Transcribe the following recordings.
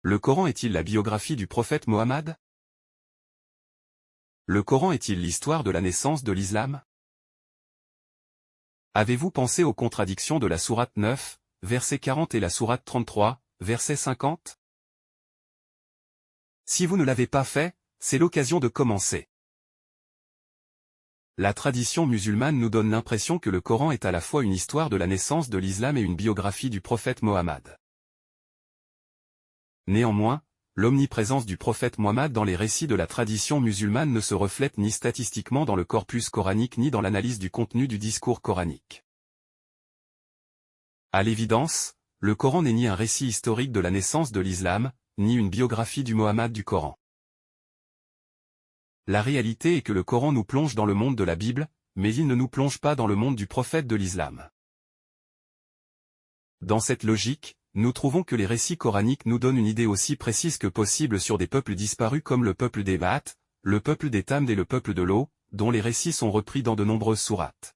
Le Coran est-il la biographie du prophète Mohammed? Le Coran est-il l'histoire de la naissance de l'islam? Avez-vous pensé aux contradictions de la sourate 9, verset 40 et la sourate 33, verset 50? Si vous ne l'avez pas fait, c'est l'occasion de commencer. La tradition musulmane nous donne l'impression que le Coran est à la fois une histoire de la naissance de l'islam et une biographie du prophète Mohammed. Néanmoins, l'omniprésence du prophète Mohammed dans les récits de la tradition musulmane ne se reflète ni statistiquement dans le corpus coranique ni dans l'analyse du contenu du discours coranique. À l'évidence, le Coran n'est ni un récit historique de la naissance de l'islam, ni une biographie du Mohammed du Coran. La réalité est que le Coran nous plonge dans le monde de la Bible, mais il ne nous plonge pas dans le monde du prophète de l'islam. Dans cette logique, nous trouvons que les récits coraniques nous donnent une idée aussi précise que possible sur des peuples disparus comme le peuple des Ba'ath, le peuple des Thamd et le peuple de l'eau, dont les récits sont repris dans de nombreuses sourates.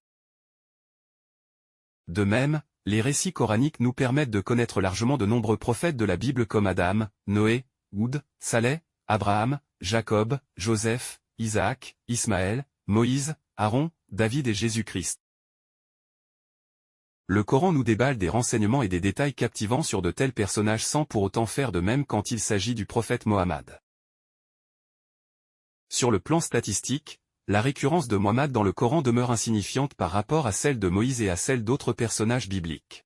De même, les récits coraniques nous permettent de connaître largement de nombreux prophètes de la Bible comme Adam, Noé, Houd, Saleh, Abraham, Jacob, Joseph, Isaac, Ismaël, Moïse, Aaron, David et Jésus-Christ. Le Coran nous déballe des renseignements et des détails captivants sur de tels personnages sans pour autant faire de même quand il s'agit du prophète Mohammed. Sur le plan statistique, la récurrence de Mohammed dans le Coran demeure insignifiante par rapport à celle de Moïse et à celle d'autres personnages bibliques.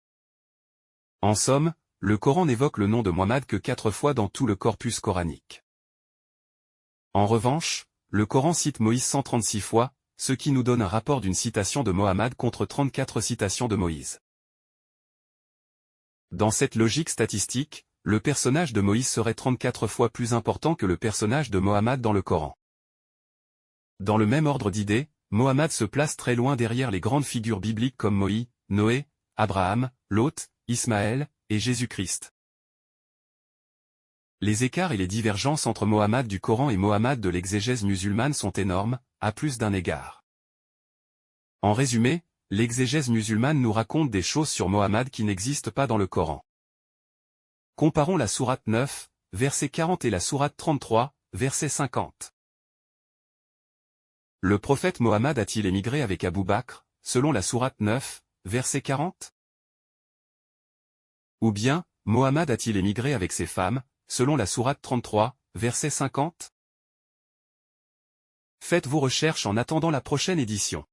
En somme, le Coran n'évoque le nom de Mohammed que 4 fois dans tout le corpus coranique. En revanche, le Coran cite Moïse 136 fois, ce qui nous donne un rapport d'une citation de Mohammed contre 34 citations de Moïse. Dans cette logique statistique, le personnage de Moïse serait 34 fois plus important que le personnage de Mohammed dans le Coran. Dans le même ordre d'idées, Mohammed se place très loin derrière les grandes figures bibliques comme Moïse, Noé, Abraham, Lot, Ismaël, et Jésus-Christ. Les écarts et les divergences entre Mohammed du Coran et Mohammed de l'exégèse musulmane sont énormes, à plus d'un égard. En résumé, l'exégèse musulmane nous raconte des choses sur Mohammed qui n'existent pas dans le Coran. Comparons la sourate 9, verset 40 et la sourate 33, verset 50. Le prophète Mohammed a-t-il émigré avec Abu Bakr, selon la sourate 9, verset 40? Ou bien, Mohammed a-t-il émigré avec ses femmes, selon la sourate 33, verset 50? Faites vos recherches en attendant la prochaine édition.